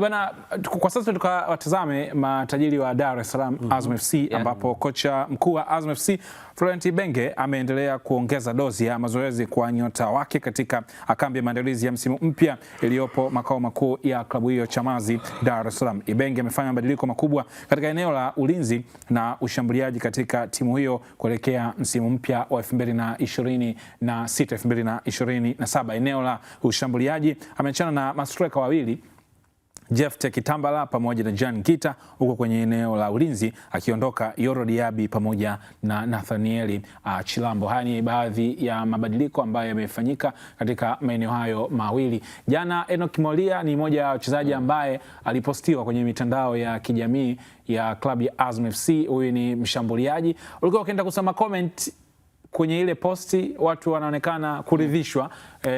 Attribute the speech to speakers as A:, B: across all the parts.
A: Bana, kwa sasa tukawatazame matajiri wa Dar es Salaam Azam FC ambapo kocha mkuu wa Azam FC Florent Ibenge ameendelea kuongeza dozi ya mazoezi kwa nyota wake katika kambi ya maandalizi ya msimu mpya iliyopo makao makuu ya klabu hiyo Chamazi, Dar es Salaam. Ibenge amefanya mabadiliko makubwa katika eneo la ulinzi na ushambuliaji katika timu hiyo kuelekea msimu mpya wa 2026 2027. Eneo la ushambuliaji ameachana na mastreka wawili Jephte Kitambala pamoja na Jan Kita, huko kwenye eneo la ulinzi akiondoka Yoro Diaby pamoja na Nathaniel Chilambo. Haya ni baadhi ya mabadiliko ambayo yamefanyika katika maeneo hayo mawili. Jana Enock Molia ni mmoja wa wachezaji ambaye alipostiwa kwenye mitandao ya kijamii ya klabu ya Azam FC. Huyu ni mshambuliaji. Ulikuwa ukienda kusoma comment kwenye ile posti, watu wanaonekana kuridhishwa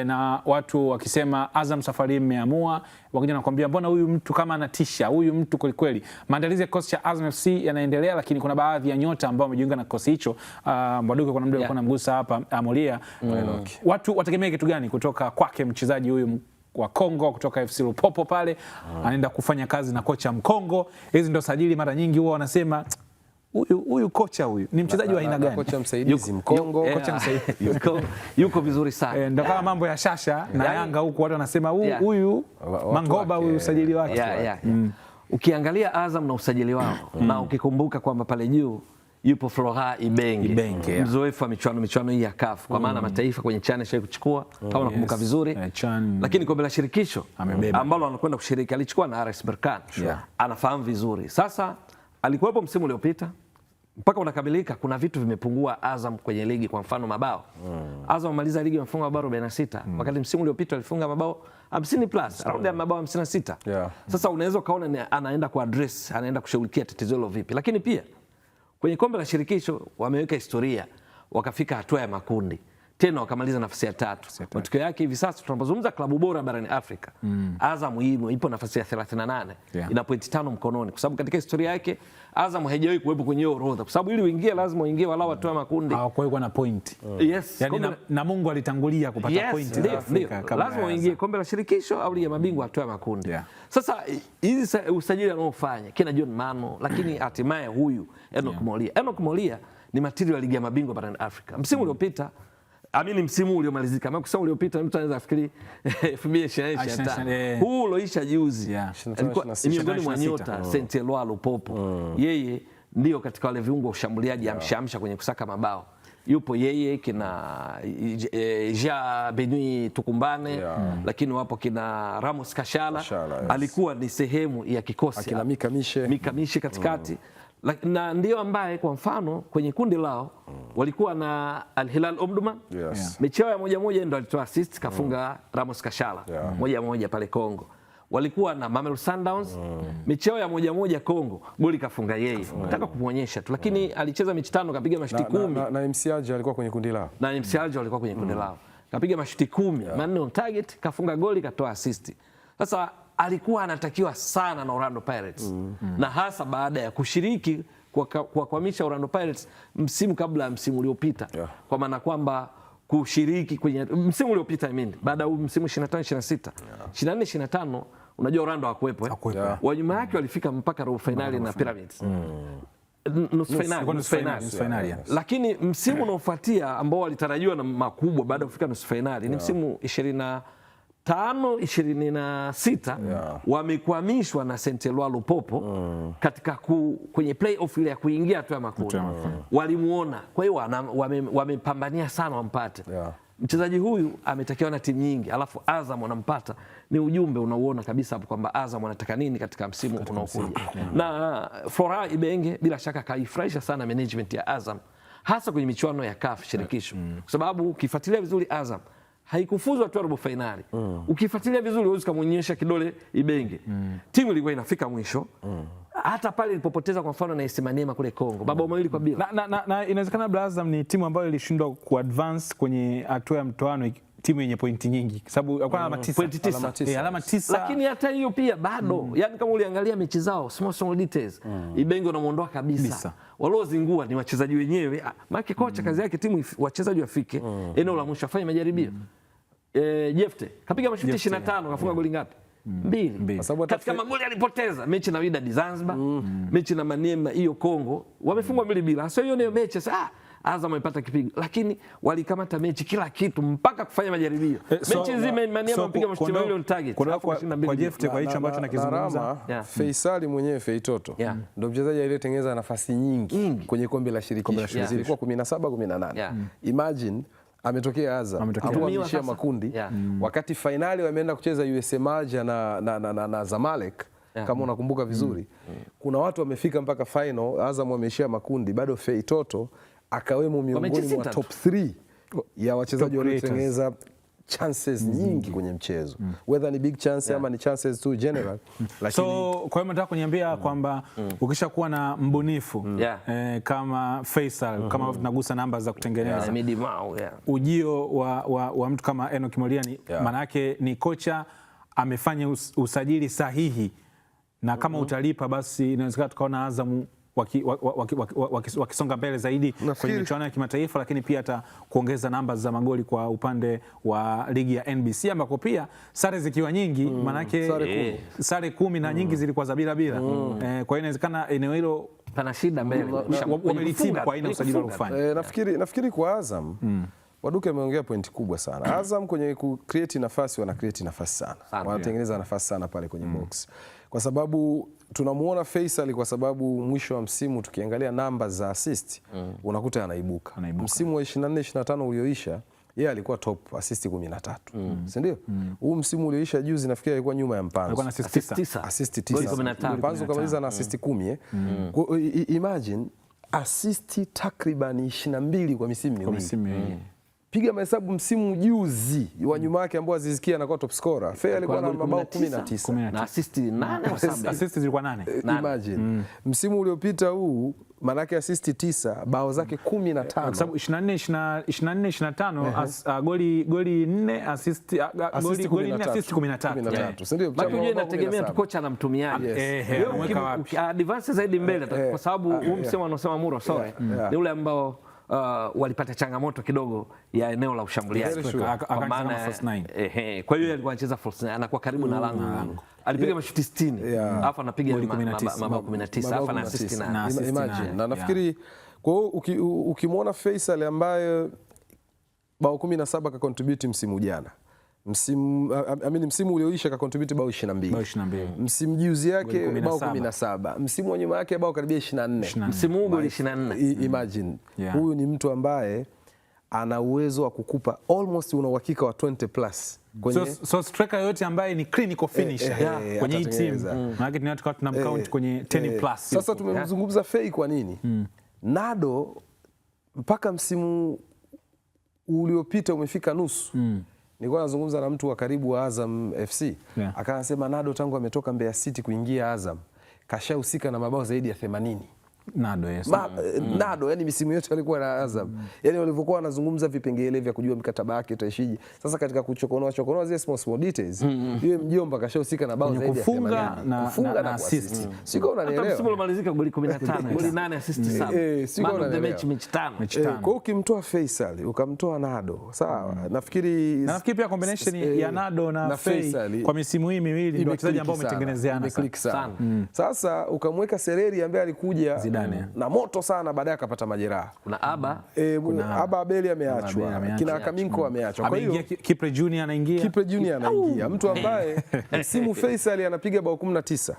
A: na watu wakisema Azam safari imeamua. Wakija nakwambia mbona huyu mtu kama anatisha, huyu mtu kweli kweli. Maandalizi ya kikosi cha Azam FC yanaendelea, lakini kuna baadhi ya nyota ambao wamejiunga na kikosi hicho. Mbaduke kuna mtu alikuwa anamgusa hapa Molia. Watu wategemea kitu gani kutoka kwake mchezaji huyu wa Kongo kutoka FC Lupopo pale? Anaenda kufanya kazi na kocha Mkongo. Hizi ndio sajili mara nyingi huwa wanasema huyu kocha huyu ni mchezaji wa aina gani?
B: Kocha msaidizi Mkongo,
A: kocha msaidizi
C: yuko vizuri sana.
A: Ndio kama mambo ya Shasha na Yanga huku watu wanasema huyu Mangoba huyu usajili wake.
C: Ukiangalia Azam na usajili wao na ukikumbuka kwamba pale juu yupo Florent Ibenge, mzoefu wa michuano hii ya CAF kwa maana mataifa kwenye chane shai kuchukua kama unakumbuka vizuri, lakini kombe la shirikisho ambalo anakwenda kushiriki alichukua na RS Berkane. Anafahamu vizuri. Sasa alikuwepo msimu uliopita mpaka unakamilika, kuna vitu vimepungua Azam kwenye ligi. Kwa mfano mabao, Azam amaliza ligi amefunga mabao 46 wakati msimu uliopita alifunga mabao 50 plus, around ya mabao 56. Sasa unaweza kaona anaenda ku address, anaenda kushughulikia tatizo hilo vipi. Lakini pia kwenye kombe la shirikisho wameweka historia, wakafika hatua ya makundi tena wakamaliza nafasi ya 3. Matokeo yake hivi sasa tunapozungumza klabu bora barani Afrika, Azam ipo nafasi ya 38, ina pointi 5 mkononi, kwa sababu katika historia yake Azam haijawahi kuwepo kwenye orodha, kwa sababu ili uingie lazima uingie walau hatua ya makundi.
A: Hawakuwa na point. Yani na Mungu alitangulia kupata point za Afrika,
C: lazima uingie kombe la shirikisho au ligi ya mabingwa hatua ya makundi. Sasa hizi usajili anaofanya kina John Mano, lakini hatimaye huyu Enock Molia ni material ya ligi ya mabingwa barani Afrika. Msimu uliopita msimu uliomalizika, maana kusema uliopita mtu anaweza kufikiri 2025. Huu uloisha juzi alikuwa miongoni mwa nyota Saint Eloi Lupopo. Yeye ndio katika wale viungo ushambuliaji amshamsha kwenye kusaka mabao. Yupo yeye kina Ja Benui Tukumbane, lakini wapo kina Ramos Kashala. Alikuwa ni sehemu ya kikosi
B: akina Mika Mishe
C: katikati. Na ndio ambaye kwa mfano kwenye kundi lao walikuwa na Al Hilal Omdurman. Mechi yao ya 1-1 ndio alitoa assist kafunga Ramos Kashala 1-1 pale Kongo. Walikuwa na Mamelodi Sundowns, mechi yao ya 1-1 Kongo, goli kafunga yeye. Nataka kumuonyesha tu, lakini alicheza mechi 5 kapiga mashuti 10.
B: Na MC Alger alikuwa kwenye kundi lao. Kapiga mashuti 10, 4 on target, kafunga goli, katoa assist. Sasa alikuwa anatakiwa sana na Orlando Pirates na hasa baada ya kushiriki kuwakwamisha Orlando Pirates msimu kabla ya msimu uliopita, kwa maana kwamba kushiriki kwenye msimu uliopita baada ya msimu 25-26 24-25 unajua Orlando hakuwepo wanyuma yake walifika mpaka robo finali na Pyramids nusu finali. Lakini msimu unaofuatia ambao walitarajiwa na makubwa baada ya kufika nusu finali ni msimu 25-26 wamekwamishwa na Saint Eloi Lupopo katika kwenye playoff ile ya kuingia hatua ya makundi. Walimuona, kwa hiyo wamepambania sana wampate. Mchezaji huyu ametakiwa na timu nyingi, alafu Azam wanampata. Ni ujumbe unauona kabisa hapo kwamba Azam wanataka nini katika msimu unaokuja. Na Florent Ibenge bila shaka kaifurahisha sana management ya Azam, hasa kwenye michuano ya CAF shirikisho, kwa sababu ukifuatilia vizuri Azam haikufuzwa tu robo finali. Ukifuatilia vizuri huwezi kumuonyesha kidole Ibenge. Timu ilikuwa inafika mwisho. Hata pale ilipopoteza kwa mfano na AS Maniema kule Kongo, mabao 2-0.
A: Na inawezekana Azam ni timu ambayo ilishindwa kuadvance kwenye hatua ya mtoano, timu yenye pointi nyingi kwa sababu alikuwa alama 9.
C: Lakini hata hiyo pia bado yani kama uliangalia mechi zao small details, Ibenge unamuondoa kabisa. Waliozingua ni wachezaji wenyewe. Maana kocha kazi yake timu wachezaji wafike eneo la mwisho afanye majaribio. Jephte kapiga mashuti 25 kafunga goli ngapi?
B: mbili. Katika magoli alipoteza mechi na Wydad Zanzibar, mechi na Maniema hiyo Kongo wamefungwa 2-2. Sio hiyo mechi sasa Azam amepata kipigo, lakini walikamata mechi kila kitu mpaka kufanya majaribio. Mechi nzima Maniema wamepiga mashuti mawili on target.
A: Kwa Jeff kwa hicho ambacho nakizungumza,
D: Faisali mwenyewe Feitoto ndio mchezaji aliyetengeneza nafasi nyingi kwenye kombe la shirikisho. Zilikuwa 17 18. Imagine ametokea Azam ameishia makundi wakati fainali wameenda kucheza USM Alger na Zamalek kama unakumbuka vizuri. Kuna watu wamefika mpaka final, Azam wameishia makundi, bado Feitoto akawemo miongoni mwa top 3 ya wachezaji waliotengeneza chances nyingi kwenye mchezo, whether ni big chance ama ni chances tu general.
A: Lakini kwa hiyo nataka kuniambia kwamba ukishakuwa na mbunifu kama Faisal, kama tunagusa namba za kutengeneza ujio wa mtu kama Enock Moliani, maana yake ni kocha amefanya usajili sahihi, na kama utalipa basi inawezekana tukaona Azam wakisonga mbele zaidi kwenye michuano ya kimataifa, lakini pia hata kuongeza namba za magoli kwa upande wa ligi ya NBC ambako pia sare zikiwa nyingi, manake sare 10 na nyingi zilikuwa za bila. Kwa hiyo inawezekana eneo hilo
B: pana shida mbele,
A: wamelitibu kwa aina usajili waliofanya.
D: Nafikiri kwa Azam Waduke ameongea pointi kubwa sana. Azam kwenye ku create nafasi wana create nafasi sana. Wanatengeneza nafasi sana pale kwenye box. Kwa sababu tunamuona Faisal, kwa sababu mwisho wa msimu tukiangalia namba za assist unakuta anaibuka. Msimu wa 24-25 ulioisha yeye alikuwa top assist 13. Si ndio? Huu msimu ulioisha juzi nafikiri alikuwa nyuma ya Mpanzu.
A: Alikuwa na
D: assist 9. Mpanzu kamaliza na assist 10. Imagine assist takriban 22 kwa misimu miwili. Piga mahesabu msimu juzi wa nyuma yake ambao Azizikia anakuwa top scorer. Fair alikuwa na mabao 19
B: na assist 8.
A: Assist zilikuwa 8.
D: Imagine. Msimu uliopita huu manake assist 9, bao zake 15.
A: Kwa sababu 24-25 goli 4, assist goli 4 assist 13.
D: Si ndio?
B: Bado inategemea tu kocha anamtumiaje. Advance zaidi mbele kwa sababu huu msimu anasema Muro Sore ni ule ambao walipata changamoto kidogo ya eneo la ushambuliaji kwa maana kwa hiyo alikuwa anacheza false 9, anakuwa karibu na lango. Alipiga mashuti 60 alafu anapiga mabao 19 alafu na assist na
D: imagine. Na nafikiri kwa hiyo ukimwona Faisal ambaye bao 17 ka contribute msimu jana, msimu ulioisha ka contribute bao 22. Msimu juzi yake bao 17. Msimu wa nyuma yake bao karibia 24.
B: Msimu huu goli 24.
D: Imagine. Huyu ni mtu ambaye ana uwezo wa kukupa almost una uhakika wa 20 plus.
A: So striker yote ambaye ni clinical finisher kwenye hii team. Maana ni watu tunamcount kwenye 10 plus.
D: Sasa tumemzungumza Fei kwa nini? Nado mpaka msimu uliopita umefika nusu. Nilikuwa nazungumza na mtu wa karibu wa Azam FC. Akasema Nado tangu ametoka Mbeya City kuingia Azam kashahusika na mabao zaidi ya 80.
A: Nado, yes.
D: Nado, yani misimu yote alikuwa na Azam. Yani walivyokuwa wanazungumza vipengele vya kujua mikataba yake itaishije. Sasa katika kuchokonoa zile small details, yule mjomba kashahusika na bao zaidi ya 80. Kufunga na assist. Siko unanielewa.
B: Hata msimu ulimalizika goli 15, goli 8 assist 7.
D: Siko unanielewa.
B: Mechi 5.
D: Kwa ukimtoa Faisal, ukamtoa Nado, sawa. Nafikiri
A: pia combination ya Nado na Faisal kwa misimu hii miwili ndio wachezaji ambao umetengenezeana
D: sana. Sasa ukamweka Sereri ambaye alikuja na moto sana, baadaye akapata majeraha.
B: Kuna Aba
D: Abeli ameachwa, kina Kaminko ameachwa.
A: Kwa hiyo Kipre Junior anaingia, mtu ambaye msimu Faisal anapiga bao 19,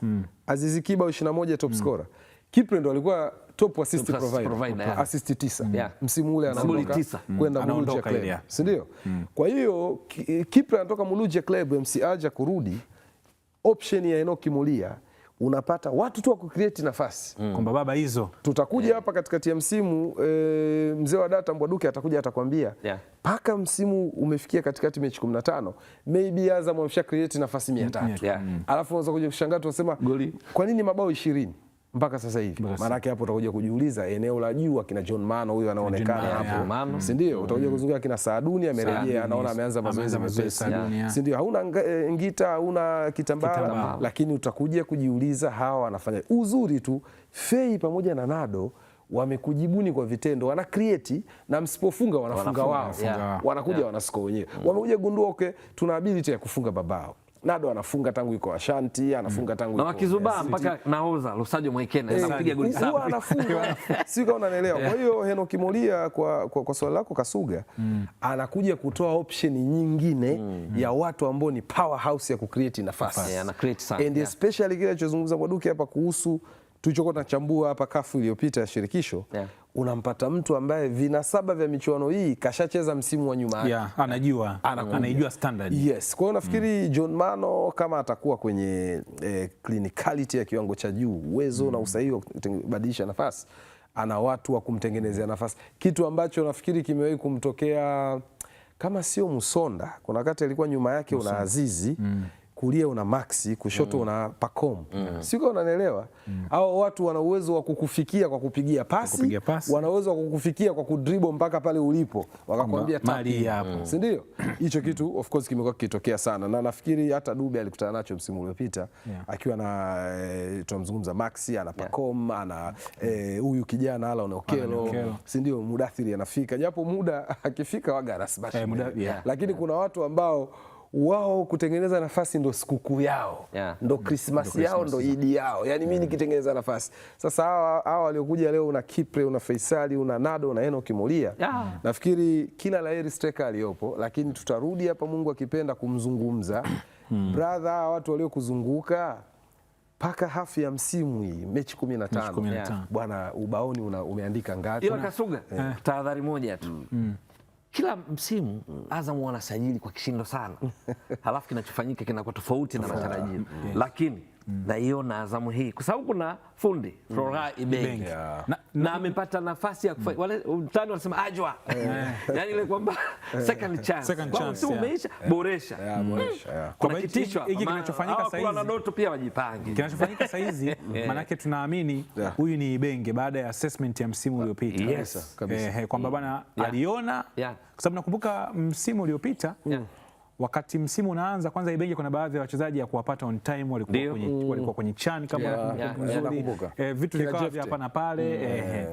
A: Aziz Ki bao 21 top scorer. Kipre ndo alikuwa top assist provider, assist 9 msimu ule, anaondoka kwenda Muluji Club, si ndio? Kwa hiyo Kipre anatoka Muluji Club MC Alger kurudi, option ya Enock Molia unapata watu tu wa kucreate nafasi kwamba baba hizo
D: tutakuja hapa katikati ya msimu. Mzee wa data Mbwaduke atakuja atakwambia paka msimu umefikia katikati mechi 15 maybe Azam amesha create nafasi 300. Alafu unaweza kuja kushangaa tunasema kwa nini mabao 20 mpaka sasa hivi? Maana yake hapo utakuja kujiuliza eneo la juu akina John Mano huyu anaonekana hapo, si ndio? Utakuja kuzunguka akina Saaduni amerejea, anaona ameanza mazoezi, si ndio? Hauna Ngita, hauna Kitambala, lakini utakuja kujiuliza hawa wanafanya uzuri tu. Fei pamoja na Nado wamekujibuni kwa vitendo, wana create na msipofunga wanafunga wao, wanakuja wanascore wenyewe. Wamekuja gundua tuna ability ya kufunga babao. Nado anafunga tangu yuko Ashanti, anafunga tangu
C: na wakizubaa mpaka naoza Lusajo Mwekena anapiga goli 7
D: huwa anafunga, si kama unanielewa. Kwa hiyo Henock Molia, kwa swali lako Kasuga, anakuja kutoa option nyingine ya watu ambao ni powerhouse ya kucreate nafasi,
C: ana create sana,
D: and especially kile alichozungumza Mbwaduke hapa kuhusu tulichokuwa tunachambua hapa kafu iliyopita ya shirikisho, unampata mtu ambaye vinasaba vya michuano hii kashacheza msimu wa nyuma yake,
A: anaijua standard.
D: Yes, kwa hiyo nafikiri John Mano kama atakuwa kwenye clinicality ya kiwango cha juu, uwezo na usahihi wa kubadilisha nafasi, ana watu wa kumtengenezea nafasi, kitu ambacho nafikiri kimewahi kumtokea kama sio Musonda. Kuna wakati alikuwa nyuma yake una Azizi, kulia una Maxi, kushoto una Pacom. Siko unanielewa? Hao watu wana uwezo wa kukufikia kwa kupigia pasi, wana uwezo wa kukufikia kwa kudribble mpaka pale ulipo, wakakwambia
A: mali hapo.
D: Si ndio? Hicho kitu of course kimekuwa kikitokea sana, na nafikiri hata Dube alikutana nacho msimu uliopita akiwa na tunamzungumza Maxi, ana Pacom, ana huyu kijana Alan Okello, si ndio? Mudathiri anafika, japo muda akifika waga rasbashi, lakini kuna watu ambao wao kutengeneza nafasi ndo sikukuu yao, ndo Christmas yao, ndo Idi yao. Yani mimi nikitengeneza nafasi. Sasa hawa waliokuja leo, una Kipre, una Faisali, una Nado, una Henock Molia, nafikiri kila laheri striker aliyopo, lakini tutarudi hapa Mungu akipenda kumzungumza brother, watu waliokuzunguka paka hafu ya msimu hii, mechi 15 bwana, ubaoni umeandika ngapi?
C: Ila Kasuga, tahadhari moja tu. Kila msimu Azam wanasajili kwa kishindo sana, halafu kinachofanyika kinakuwa tofauti na matarajio. Lakini naiona Azamu hii kwa sababu kuna fundi Florent Ibenge na amepata nafasi ya kufanya, wale mtani wanasema ajwa, yani ile kwamba second chance, kwa msimu umeisha, boresha. Kwa kitisho
A: hiki kinachofanyika sasa hivi,
C: kuna ndoto pia wajipange.
A: Kinachofanyika sasa hizi maana yake tunaamini huyu ni Ibenge baada ya assessment ya msimu uliopita.
D: Yes, kabisa.
A: Kwamba bana aliona, kwa sababu nakumbuka msimu uliopita wakati msimu unaanza, kwanza Ibenge kuna baadhi ya wachezaji ya kuwapata on time, walikuwa kwenye chani kama vitu vikawa vya hapa na pale,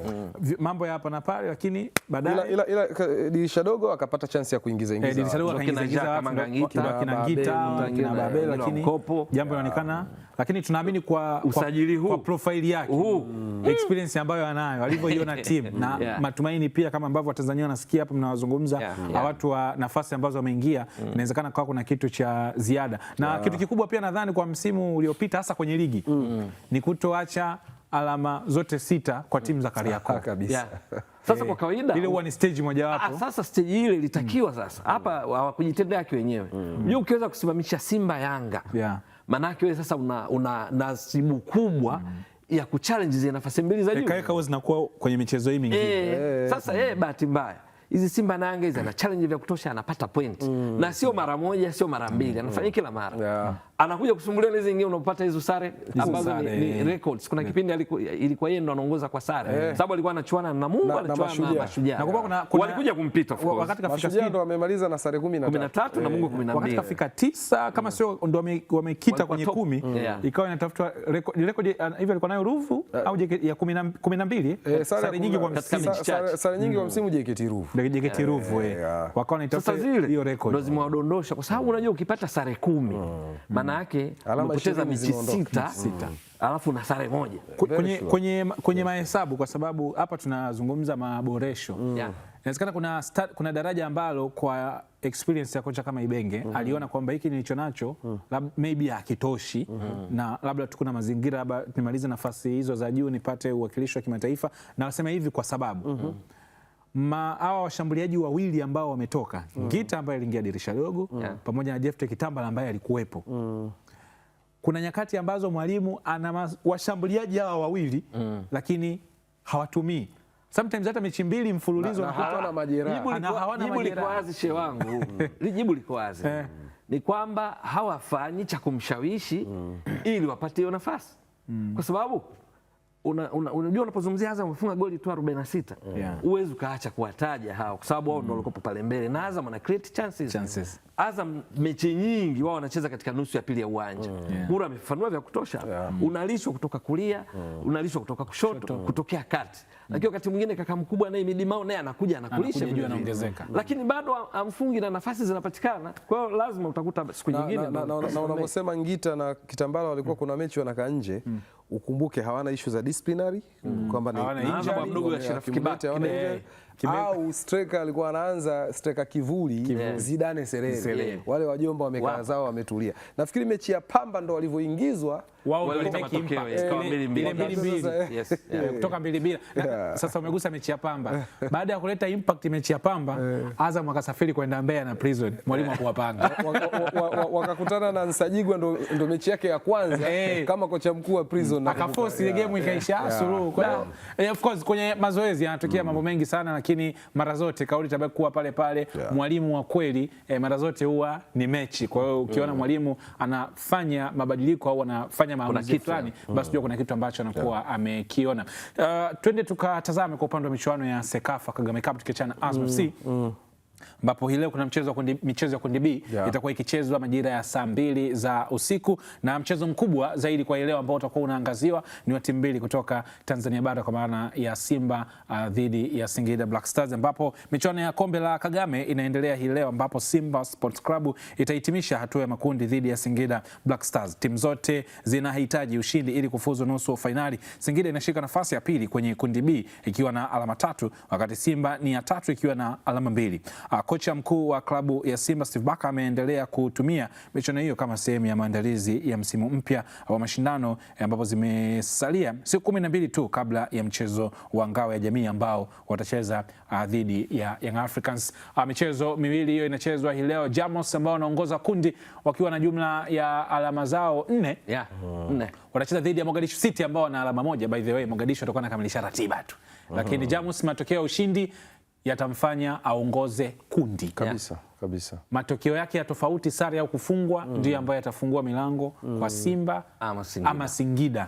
A: mambo ya hapa na pale, lakini baadaye
D: ila dirisha dogo akapata chance ya kuingiza
A: dirisha dogo akaingiza kama Ngita kina Babel, lakini jambo linaonekana, lakini tunaamini kwa
C: usajili huu,
A: kwa profile yake, experience ambayo anayo, alivyoiona timu na matumaini pia, kama ambavyo Watanzania wanasikia hapa mnawazungumza watu wa nafasi ambazo wameingia, inawezekana kwa kuna kitu cha ziada na kitu kikubwa pia nadhani kwa msimu uliopita hasa kwenye ligi ni kutoacha alama zote 6 kwa timu za Kariakoo kabisa.
C: Sasa kwa kawaida
A: ile huwa ni stage moja wapo.
C: Sasa stage ile ilitakiwa sasa hapa hawakujitendea yake wenyewe. Unajua ukiweza kusimamisha Simba Yanga, manake wewe sasa una nasibu kubwa ya kuchallenge zile nafasi mbili za juu.
A: Kaweka zinakuwa kwenye michezo hii mingine.
C: Sasa bahati mbaya hizi Simba na Yanga hizi ana challenge vya kutosha, anapata point na sio mara moja, sio mara mbili, anafanya kila mara. Anakuja kusumbulia hizo zingine, unapata hizo sare ambazo ni records. Kuna kipindi ilikuwa yeye ndo anaongoza kwa sare, sababu alikuwa anachuana na Mungu, anachuana na Mashujaa.
A: Na
C: walikuja kumpita of course,
A: wakati kafika
D: Mashujaa ndo wamemaliza na sare 13
C: na Mungu 12,
A: wakati kafika 9 kama sio ndo wamekita kwenye 10, ikawa inatafutwa record hivi alikuwa nayo Ruvu au ya 12, sare nyingi kwa msimu,
D: sare nyingi kwa msimu JKT Ruvu,
A: JKT Ruvu wakawa wanatafuta hiyo record,
C: ndo zimewadondosha, kwa sababu unajua ukipata sare 10 maana yake umepoteza mechi 6 alafu na sare moja
A: kwenye mahesabu, kwa sababu hapa tunazungumza maboresho. Inawezekana kuna daraja ambalo kwa experience ya kocha kama Ibenge aliona kwamba hiki nilicho nacho maybe hakitoshi, na labda tukuna mazingira, labda nimalize nafasi hizo za juu nipate uwakilishi wa kimataifa. Na wasema hivi kwa sababu hawa washambuliaji wawili ambao wametoka, Ngita ambaye aliingia dirisha dogo pamoja na Jeff Kitambala ambaye alikuwepo, kuna nyakati ambazo mwalimu ana washambuliaji hawa wawili lakini hawatumii. Sometimes hata mechi 2 mfululizo
D: hawana majeraha.
C: Jibu liko wazi shehe wangu. Jibu liko wazi. Ni kwamba hawafanyi cha kumshawishi ili wapate hiyo nafasi. Kwa sababu
B: unajua unapozungumzia Azam wamefunga goli tu 46, huwezi ukaacha kuwataja hao kwa sababu wao ndio walikuwa pale mbele na Azam ana create chances. Azam mechi nyingi wao wanacheza katika nusu ya pili ya uwanja. Mura amefafanua vya kutosha. Unalishwa kutoka kulia, unalishwa kutoka kushoto, kutokea kati. Lakini wakati mwingine kaka mkubwa naye Midimao naye anakuja anakulisha
A: juu anaongezeka.
B: Lakini bado amfungi na nafasi zinapatikana. Kwa hiyo lazima utakuta siku nyingine
D: na unaposema Ngita na Kitambala walikuwa kuna mechi wanakaa nje, ukumbuke hawana issue za disciplinary kwamba
B: ni mdogo ya Sharafu Kibaki
D: au striker alikuwa anaanza striker kivuli Zidane Serere. Wale wajomba wamekaa zao wametulia. Nafikiri mechi ya Pamba ndo walivyoingizwa
A: wao walimake impact kutoka 2-2. Sasa umegusa mechi ya Pamba. Baada ya kuleta impact mechi ya Pamba, Azam akasafiri kwenda Mbeya na Prison, mwalimu akuwapanga
D: wakakutana na Nsajigwa, ndo mechi yake ya kwanza kama kocha mkuu wa Prison,
A: akaforce ile game ikaisha suluhu. Kwa hiyo of course kwenye mazoezi yanatokea mambo mengi sana, lakini mara zote kauli tabaki kuwa pale pale. Mwalimu wa kweli mara zote huwa ni mechi. Kwa hiyo ukiona mwalimu anafanya mabadiliko au anafanya maamuzi fulani, basi jua kuna kitu ambacho anakuwa amekiona. Twende tukatazame kwa upande wa michuano ya Sekafa Kagame Cup tukiachana na Azam FC. Ambapo hii leo kuna michezo ya kundi B itakuwa ikichezwa majira ya saa 2 za usiku, na mchezo mkubwa zaidi kwa leo ambao utakuwa unaangaziwa ni wa timu mbili kutoka Tanzania bara kwa maana ya Simba dhidi ya Singida Black Stars, ambapo michuano ya kombe la Kagame inaendelea hii leo, ambapo Simba Sports Club itahitimisha hatua ya makundi dhidi ya Singida Black Stars. Timu zote zinahitaji ushindi ili kufuzu nusu finali. Singida inashika nafasi ya pili kwenye kundi B ikiwa na alama 3, wakati Simba ni ya 3 ikiwa na alama 2. Kocha mkuu wa klabu ya Simba Steve Barker ameendelea kutumia michuano hiyo kama sehemu ya maandalizi ya msimu mpya wa mashindano, ambapo zimesalia siku 12 tu kabla ya mchezo wa ngao ya jamii ambao watacheza dhidi ya Young Africans. Michezo miwili hiyo inachezwa hii leo. Jamos ambao wanaongoza kundi wakiwa na jumla ya alama zao 4 watacheza dhidi ya Mogadishu City ambao wana alama 1. By the way, Mogadishu atakuwa anakamilisha ratiba tu, lakini Jamos matokeo ya ushindi yatamfanya aongoze kundi
D: kabisa.
A: Matokeo yake ya tofauti, sare au kufungwa, ndio ambayo yatafungua milango kwa Simba ama Singida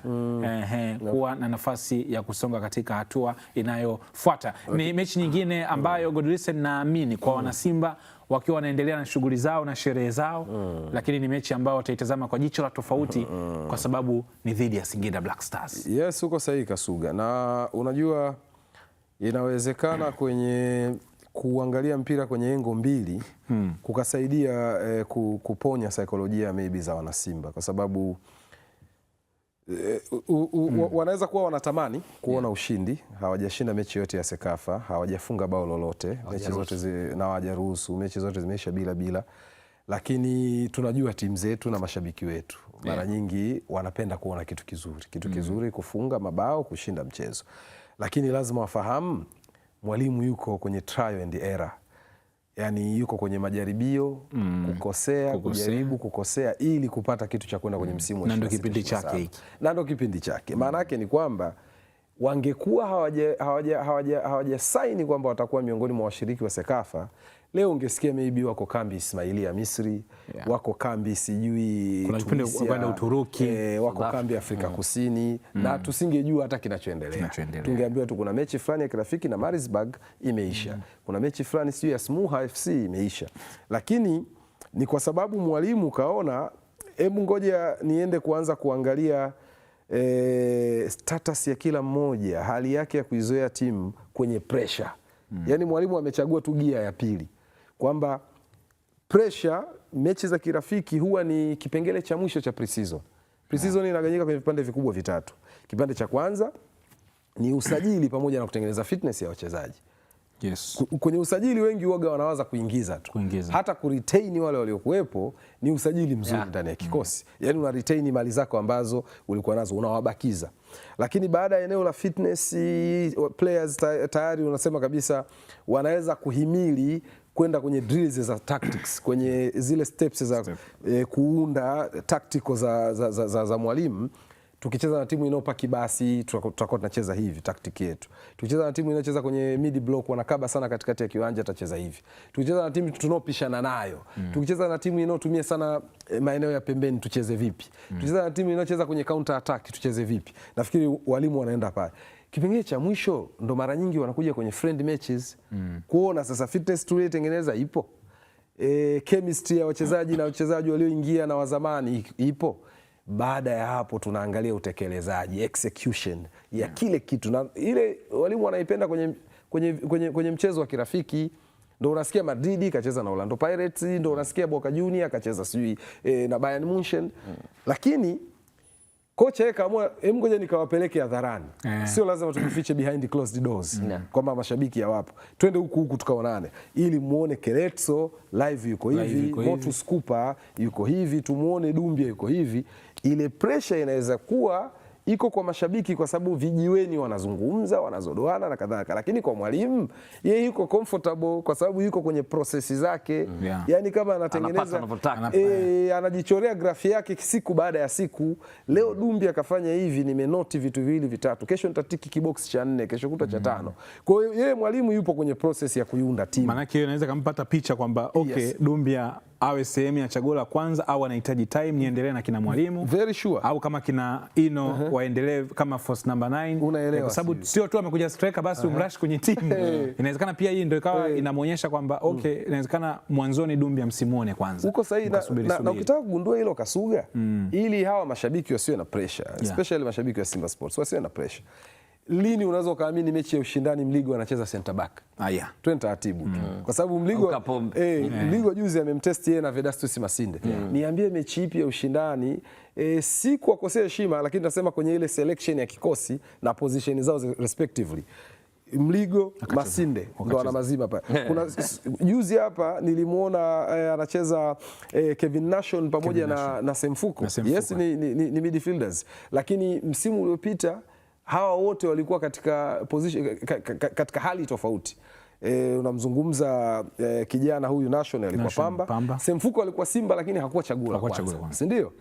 A: kuwa na nafasi ya kusonga katika hatua inayofuata. Ni mechi nyingine ambayo Godlisten naamini kwa wana Simba wakiwa wanaendelea na shughuli zao na sherehe zao, lakini ni mechi ambayo wataitazama kwa jicho la tofauti kwa sababu ni dhidi ya Singida Black Stars.
D: Yes, uko sahihi Kasuga, na unajua inawezekana kwenye kuangalia mpira kwenye engo mbili kukasaidia kuponya saikolojia maybe za wanasimba, kwa sababu wanaweza kuwa wanatamani kuona ushindi, hawajashinda mechi yote ya Sekafa, hawajafunga bao lolote, mechi zote na hawajaruhusu, mechi zote zimeisha bila, lakini tunajua timu zetu na mashabiki wetu mara nyingi wanapenda kuona kitu kizuri, kufunga mabao, kushinda mchezo. Lakini lazima wafahamu mwalimu yuko kwenye trial and error, yani yuko kwenye majaribio, kukosea, kujaribu kukosea ili kupata kitu cha kwenda kwenye msimu wa
A: na ndio kipindi chake hiki,
D: na ndio kipindi chake. Maana yake ni kwamba wangekuwa hawaja saini kwamba watakuwa miongoni mwa washiriki wa Sekafa, leo ungesikia maybe wako kambi Ismailia Misri, wako kambi sijui
A: Tunisia, Uturuki,
D: wako kambi Afrika Kusini, na tusingejua hata kinachoendelea. Tungeambiwa tu kuna mechi fulani ya kirafiki na Marisburg imeisha, kuna mechi fulani sijui ya Smuha FC imeisha. Lakini ni kwa sababu mwalimu kaona hebu ngoja niende kuanza kuangalia status ya kila mmoja, hali yake ya kuizoea timu kwenye pressure. Yani mwalimu amechagua tu gia ya pili, kwamba pressure, mechi za kirafiki huwa ni kipengele cha mwisho cha pre-season. Pre-season inagawanyika kwenye vipande vikubwa vitatu. Kipande cha kwanza ni usajili pamoja na kutengeneza fitness ya wachezaji.
A: Yes.
D: Kwenye usajili wengi huaga wanawaza kuingiza tu. Hata kuretain wale waliokuwepo ni usajili mzuri ndani ya kikosi. Yani una retain mali zako ambazo ulikuwa nazo, unawabakiza. Lakini baada ya eneo la fitness, players tayari unasema kabisa wanaweza kuhimili kwenda kwenye drills za tactics, kwenye zile steps za kuunda tactical za mwalimu. tukicheza na timu inayopaki basi tutakuwa tunacheza hivi taktiki yetu. Tukicheza na timu inayocheza kwenye mid block wanakaba sana katikati ya kiwanja tutacheza hivi. Tukicheza na timu tunaopishana nayo, tukicheza na timu inayotumia sana maeneo ya pembeni tucheze vipi? Tukicheza na timu inayocheza kwenye counter attack tucheze vipi? Nafikiri walimu wanaenda pale. Kipengele cha mwisho ndo mara nyingi wanakuja kwenye friend matches kuona sasa fitness tuliyotengeneza ipo, chemistry ya wachezaji na wachezaji walioingia na wazamani ipo. Baada ya hapo tunaangalia utekelezaji, execution ya kile kitu, na ile walimu wanaipenda kwenye mchezo wa kirafiki. Ndo unasikia Madrid kacheza na Orlando Pirates, ndo unasikia Boca Juniors kacheza sijui na Bayern Munchen, lakini kocha yeye kaamua ngoja nikawapeleke hadharani. Sio lazima tujifiche behind closed doors kwamba mashabiki hawapo. Twende huku tukaonane ili muone Keretso live yuko hivi, Motus Cooper yuko hivi, tumuone Dumbia yuko hivi. Ile pressure inaweza kuwa iko kwa mashabiki kwa sababu vijiweni wanazungumza, wanazodoana na kadhalika, lakini kwa mwalimu yeye yuko comfortable kwa sababu yuko kwenye process zake. Yani kama anatengeneza anajichorea grafi yake siku baada ya siku. Leo Dumbia akafanya hivi, nimenoti vitu viwili vitatu, kesho nitatiki kibox cha 4, kesho kuta cha 5. Kwa hiyo yeye mwalimu yupo kwenye process ya kuiunda timu.
A: Maana yake inaweza kumpata picha kwamba Dumbia awe sehemu ya chaguo la kwanza au anahitaji time niendelee na kina mwalimu.
D: Very sure.
A: Au kama kina Ino waendelee kama force number 9.
D: Unaelewa.
A: Kwa sababu sio tu amekuja striker basi umrush kwenye timu. Inawezekana pia hii ndio ikawa inamuonyesha kwamba inawezekana mwanzoni Dumbia msimuone kwanza.
D: Uko sahihi na ukitaka kugundua hilo Kasuga, ili hawa mashabiki wasiwe na pressure, especially mashabiki wa Simba Sports wasiwe na pressure. Lini unaweza ukaamini mechi ya ushindani Mligo anacheza center back? Twende taratibu tu. Kwa sababu Mligo juzi amemtest yeye na Vedastus Masinde. Niambie mechi ipi ya ushindani si kwa kukosea heshima, lakini nasema kwenye ile selection ya kikosi na position zao respectively. Mligo Masinde ndo ana mazima pale. Kuna juzi hapa nilimuona anacheza Kevin Nation pamoja na Semfuko. Yes, ni midfielders. Lakini msimu uliopita hawa wote walikuwa katika position, katika hali tofauti. Unamzungumza kijana huyu Nation alikuwa Pamba. Semfuko alikuwa Simba lakini hakuwa chaguo la kwanza. Si ndio?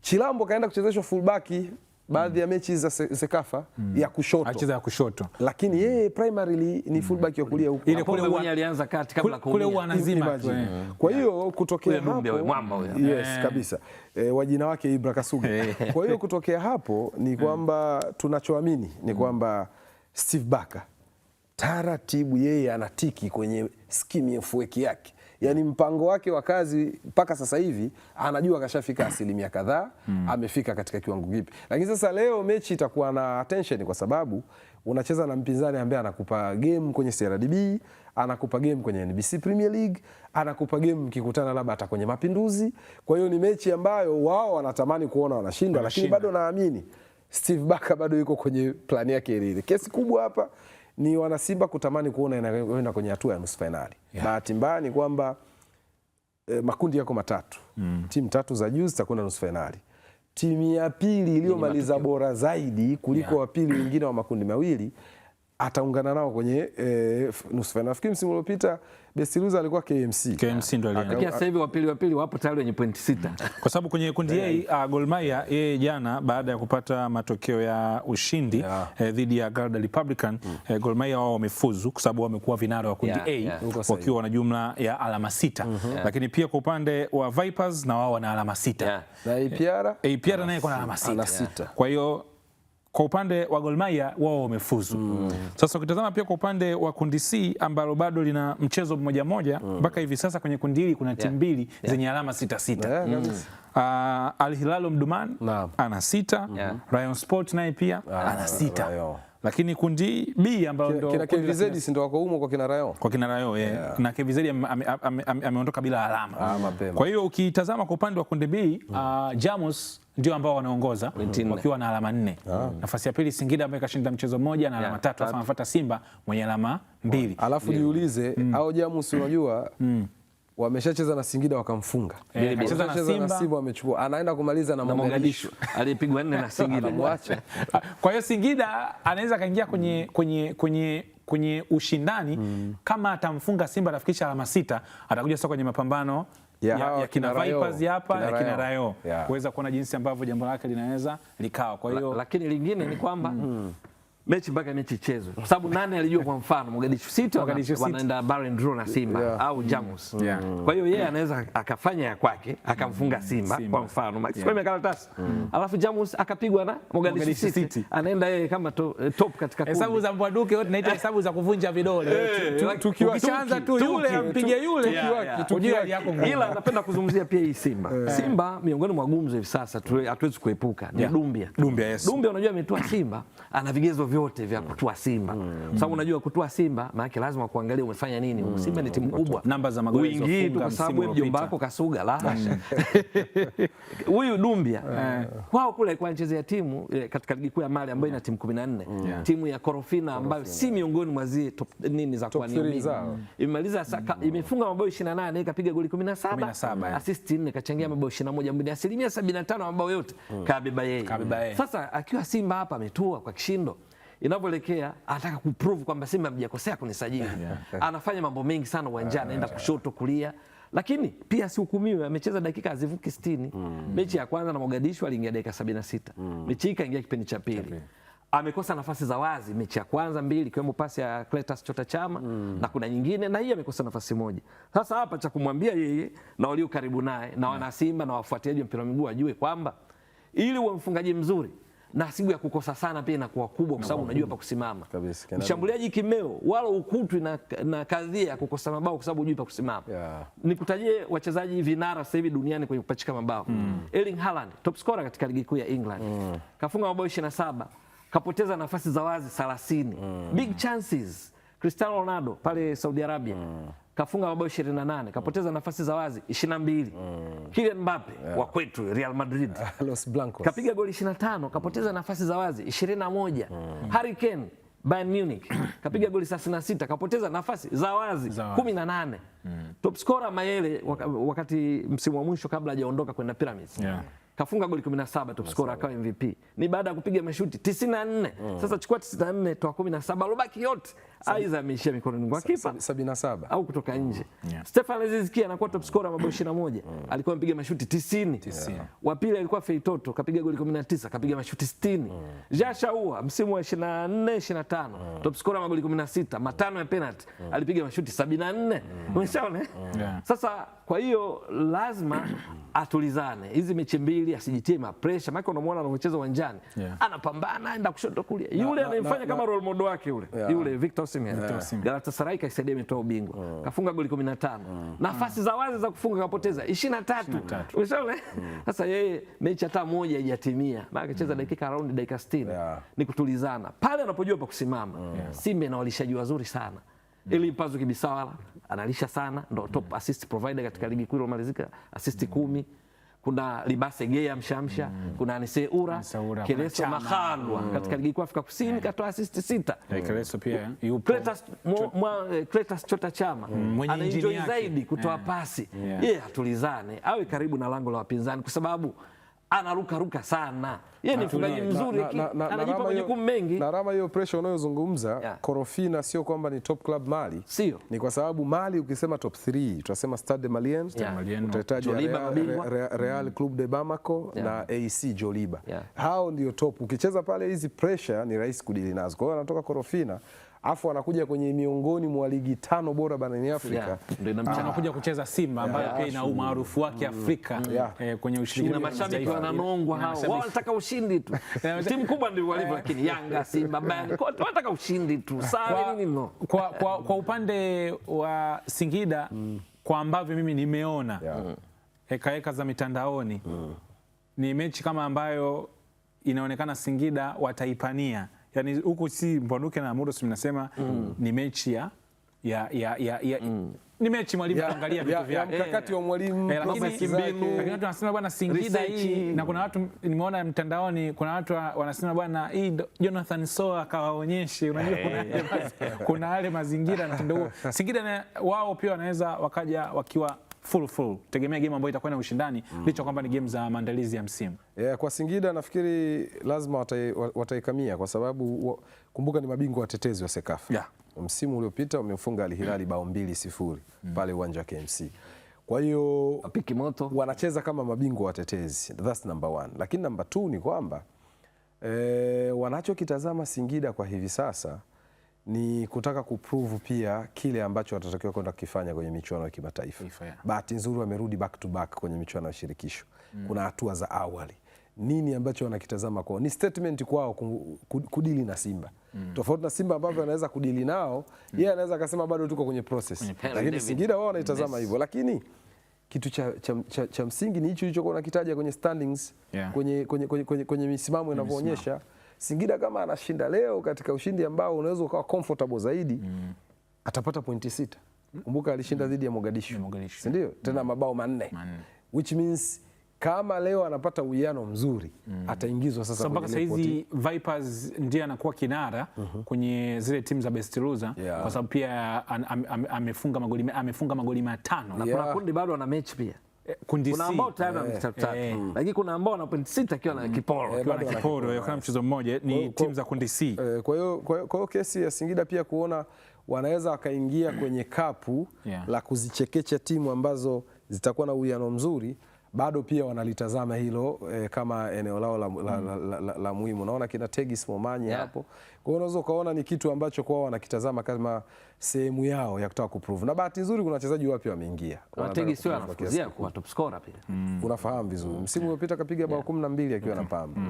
D: Chilambo kaenda kuchezeshwa fullback baadhi ya mechi za Sekafa ya kushoto.
A: Acheza ya kushoto.
D: Lakini yeye primarily ni fullback ya kulia huko.
B: Ile kule mwenye alianza kati kabla
A: kule wanazima.
D: Kwa hiyo kutokea hapo kabisa. Wajina wake Ibra Kasuga. Kwa hiyo kutokea hapo ni kwamba tunachoamini ni kwamba Steve Barker taratibu yeye anatiki kwenye skimu ya fueki yake. Yani mpango wake wa kazi mpaka sasa hivi anajua kashafika asilimia kadhaa, amefika katika kiwango kipi. Lakini sasa leo mechi itakuwa na attention kwa sababu unacheza na mpinzani ambaye anakupa game kwenye CRDB, anakupa game kwenye NBC Premier League, anakupa game mkikutana labda hata kwenye Mapinduzi. Kwa hiyo ni mechi ambayo wao wanatamani kuona wanashinda, lakini bado naamini Steve Barker bado yuko kwenye plani yake ile. Kesi kubwa hapa ni wanasimba kutamani kuona inaenda kwenye hatua ya nusu finali. Bahati mbaya ni kwamba makundi yako matatu. Timu 3 za juu zitakwenda nusu finali. Timu ya pili iliyomaliza bora zaidi kuliko wa pili wengine wa makundi mawili ataungana nao kwenye nusu finali. Nafikiri msimu uliopita best loser alikuwa KMC.
A: KMC ndo alienda.
B: Lakini sasa hivi wa pili wapo tayari wenye pointi 6.
A: Kwa sababu kwenye kundi A Gor Mahia yeye jana baada ya kupata matokeo ya ushindi dhidi ya Garda Republican, Gor Mahia wao wamefuzu kwa sababu wamekuwa vinara wa kundi A wakiwa na jumla ya alama 6. Lakini pia kwa upande wa Vipers na wao wana alama 6.
D: Na
A: APR naye kuna alama 6. Kwa hiyo kwa upande wa Gor Mahia wao wamefuzu. Sasa ukitazama pia kwa upande wa kundi C ambalo bado lina mchezo mmoja mpaka hivi sasa kwenye kundi hili kuna timu mbili zenye alama 6. Al Hilal Omdurman ana 6, Rayon Sport naye pia ana 6. Lakini kundi B ambao ndo
D: kina KVZ si ndo wako humo kwa kina Rayon.
A: Kwa kina Rayon na KVZ ameondoka bila alama. Kwa hiyo ukitazama kwa upande wa kundi B, Jamus ndio ambao wanaongoza wakiwa na alama 4. Nafasi ya pili Singida ambaye kashinda mchezo mmoja na alama 3, alafu anafuata Simba mwenye alama 2.
D: Alafu jiulize hao Jamus unajua wameshacheza na Singida wakamfunga.
A: Anacheza na
D: Simba wamechukua. Anaenda kumaliza na Mogadishu.
B: Alipigwa 4 na Singida.
D: Mwache.
A: Kwa hiyo Singida anaweza kaingia kwenye ushindani kama atamfunga Simba atafikisha alama 6, atakuja sasa kwenye mapambano ya kina Vipers hapa na kina Rayo kuweza kuona jinsi ambavyo jambo lake linaweza likawa. Kwa hiyo
B: lakini lingine ni kwamba mechi mpaka mechi ichezwe, kwa sababu nani alijua? Kwa mfano Mogadishu City wanaenda Barren Draw na Simba au Jamus. Kwa hiyo yeye anaweza akafanya ya kwake akamfunga Simba kwa mfano kwa karatasi, alafu Jamus akapigwa na Mogadishu City, anaenda yeye kama top katika kundi.
A: Hesabu za Mbwaduke yote naita hesabu za kuvunja vidole. Tukianza tu yule ampige yule,
B: ila napenda kuzungumzia pia hii Simba. Simba miongoni mwa gumzo hivi sasa hatuwezi kuepuka ni Dumbia. Dumbia unajua ametoa Simba, ana vigezo vyote vya kutua Simba. Kwa sababu unajua kutua Simba maana yake lazima kuangalia umefanya nini. Simba ni timu kubwa.
A: Namba za magoli
B: zilizofunga kwa sababu mjomba wako kasuga la hasha. Huyu Dumbia kwao kule alikuwa anachezea timu katika ligi kuu ya Mali ambayo ina timu 14. Timu ya Korofina ambayo si miongoni mwa zile top nini za kwa nini. Imemaliza imefunga mabao 28, ikapiga goli 17, assist 4, kachangia mabao 21, mbili 75% mabao yote kabeba yeye. Sasa akiwa Simba hapa ametua kwa kishindo, inavyoelekea anataka kuprove kwamba Simba mjakosea kunisajili. Anafanya mambo mengi sana uwanjani, anaenda kushoto kulia, lakini pia sihukumiwe. Amecheza dakika hazivuki 60. Mechi ya kwanza na Mogadishu aliingia dakika 76. Mechi hii kaingia kipindi cha pili. Amekosa nafasi za wazi mechi ya kwanza 2, ikiwemo pasi ya Cletus Chota Chama na kuna nyingine, na hii amekosa nafasi moja. Sasa hapa cha kumwambia yeye na walio karibu naye na wana Simba na wafuatiliaji wa mpira wa miguu wajue kwamba ili uwe mfungaji mzuri nasibu ya kukosa sana pia inakuwa kubwa, kwa sababu unajua pa kusimama. Mshambuliaji kimeo wala ukutwi na kadhia ya kukosa mabao kwa sababu hujui pa kusimama. Nikutajie wachezaji vinara sasa hivi duniani kwenye kupachika mabao. Erling Haaland, top scorer katika ligi kuu ya England. Kafunga mabao 27, kapoteza nafasi za wazi 30. Big chances. Cristiano Ronaldo pale Saudi Arabia. Kafunga mabao 28, kapoteza nafasi za wazi 22. Kylian Mbappe wa kwetu Real Madrid,
D: Los Blancos,
B: kapiga goli 25, kapoteza nafasi za wazi 21. Harry Kane Bayern Munich, kapiga goli 36, kapoteza nafasi za wazi 18. Top scorer Mayele wakati msimu wa mwisho kabla hajaondoka kwenda Pyramids. Kafunga goli 17, top scorer akawa MVP. Ni baada ya kupiga mashuti 94. Sasa chukua 94 toa 17, alobaki yote aidha ameishia mikononi mwa kipa
D: 77
B: au kutoka nje. Stefan Aziz Ki anakuwa top scorer mabao 21, alikuwa amepiga mashuti 90. Wa pili alikuwa Feitoto, kapiga goli 19, kapiga mashuti 60. Jean Shaua msimu wa 24 25, top scorer magoli 16, matano ya penalty, alipiga mashuti 74. Umeshaona? Sasa kwa hiyo lazima atulizane hizi mechi mbili, asijitie pressure, maana unamwona anacheza uwanjani anapambana, aenda kushoto kulia, yule anayemfanya kama role model wake yule Victor Osimhen. Galatasaray kaisaidia imetoa ubingwa, kafunga goli 15, nafasi za wazi za kufunga kapoteza 23. Umeshaona? Sasa yeye mechi hata moja haijatimia, maana akacheza dakika around dakika 60. Ni kutulizana pale anapojua pa kusimama. Simba na walishaji wazuri sana. Eli Mpazu Kibisawala analisha sana, ndo top assist provider katika ligi kuu iliyomalizika, assist 10. Kuna Libase Gea mshamsha, kuna Anise Ura, Keleso Makhalwa katika ligi kuu Afrika Kusini katoa assist 6.
A: Keleso pia yupo.
B: Cletus Chota Chama anaenjoy zaidi kutoa pasi. Yeye atulizane, awe karibu na lango la wapinzani kwa sababu anaruka sana. Yeye ni mfungaji mzuri, anajipa majukumu mengi.
D: Na Rama, hiyo pressure unayozungumza Korofina sio kwamba ni top club Mali.
B: Sio.
D: Ni kwa sababu Mali ukisema top 3 tutasema Stade Malien, utahitaji Real Club de Bamako na AC Joliba. Hao ndio top. Ukicheza pale hizi pressure ni rahisi kudili nazo. Kwa hiyo anatoka Korofina afu anakuja kwenye miongoni mwa ligi 5 bora barani Afrika.
A: Anakuja kucheza Simba ambayo pia ina umaarufu wake Afrika kwenye ushiriki.
B: Na mashabiki wananongwa hao. Wao wanataka ushindi tu. Timu kubwa ndio walivyo, lakini Yanga, Simba, Bayern wanataka ushindi tu. Sare nini no.
A: Kwa upande wa Singida kwa ambavyo mimi nimeona heka za mitandaoni ni mechi kama ambayo inaonekana Singida wataipania. Yani huku si Mbwaduke na Mudo tunasema ni mechi ni mechi mwalimu anaangalia vitu vyake,
D: mkakati wa mwalimu,
A: lakini watu wanasema bwana Singida hii, na kuna watu nimeona mtandaoni, kuna watu wanasema bwana hii Jonathan Soa akawaonyeshe, unajua kuna wale mazingira na ndio Singida wao pia wanaweza wakaja wakiwa full tegemea game ambayo itakuwa na ushindani licha kwamba ni game za maandalizi ya msimu.
D: Kwa Singida nafikiri lazima wataikamia kwa sababu kumbuka ni mabingwa watetezi wa Sekafa. Msimu uliopita wamefunga Al Hilal bao 2-0 pale uwanja wa KMC. Kwa hiyo
C: wanacheza
D: kama mabingwa watetezi, that's number one. Lakini number two ni kwamba wanachokitazama Singida kwa hivi sasa ni kutaka kuprove pia kile ambacho watatakiwa kwenda kukifanya kwenye michuano ya kimataifa. Bahati nzuri wamerudi back to back kwenye michuano ya shirikisho. Kuna hatua za awali. Nini ambacho wanakitazama kwao? Ni statement kwao kudili na Simba. Tofauti na Simba ambavyo anaweza kudili nao, yeye anaweza akasema bado tuko kwenye process. Lakini Singida wao wanaitazama hivyo. Lakini kitu cha msingi ni hicho kwa nakitaja kwenye standings, kwenye misimamo inavyoonyesha. Singida kama anashinda leo katika ushindi ambao unaweza ukawa comfortable zaidi, atapata pointi 6. Kumbuka alishinda dhidi ya Mogadishu. Si ndio? Tena mabao 4. Which means kama leo anapata uwiano mzuri, ataingizwa sasa
A: mpaka sasa hizi Vipers ndiye anakuwa kinara kwenye zile timu za best loser, kwa sababu pia amefunga magoli 5
C: na kuna kundi bado ana mechi pia. Kuna ambao tayari wamepita 3, lakini kuna ambao wana pointi 6 akiwa na kiporo,
A: kama mchezo mmoja ni timu za kundi C.
D: Kwa hiyo kesi ya Singida pia kuona wanaweza wakaingia kwenye kapu la kuzichekecha timu ambazo zitakuwa na uwiano mzuri, bado pia wanalitazama hilo kama eneo lao la muhimu. Naona kina Tegis Momanyi hapo. Kwa hiyo unaweza ukaona ni kitu ambacho kwao wanakitazama kama sehemu yao ya kutaka kuprove. Na bahati nzuri kuna wachezaji wapya wameingia.
C: Tegis sio anafukuzia kuwa top scorer pia.
D: Unafahamu vizuri. Msimu uliopita kapiga bao 12 akiwa na Pamba.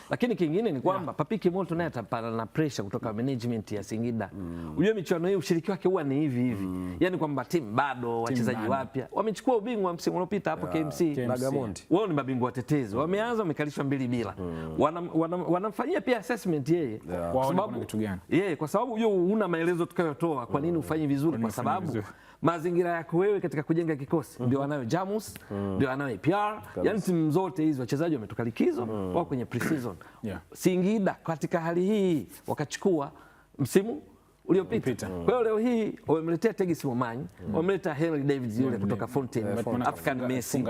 C: Lakini kingine ni kwamba Papiki Moto naye atapata na pressure kutoka management ya Singida. Unajua michuano hii ushiriki wake huwa ni hivi. Yaani kwamba timu bado, wachezaji wapya. Wamechukua ubingwa msimu uliopita hapo KMC
D: na Gamondi.
C: Wao ni mabingwa watetezi. Wameanza wamekalishwa 2-0. Wanamfanyia pia assessment yeye.
A: Kwa sababu kitu gani?
C: Kwa sababu hiyo una maelezo tukayotoa kwa nini ufanye vizuri, kwa sababu mazingira yako wewe katika kujenga kikosi ndio wanayo Jamus, ndio wanayo APR, yani timu zote hizo wachezaji wametoka likizo wao kwenye pre-season. Singida katika hali hii wakachukua msimu uliopita. Kwa hiyo leo hii wamemletea Tegis Momanyi, wamemleta Henry Davids yule kutoka Fountain, African Messi.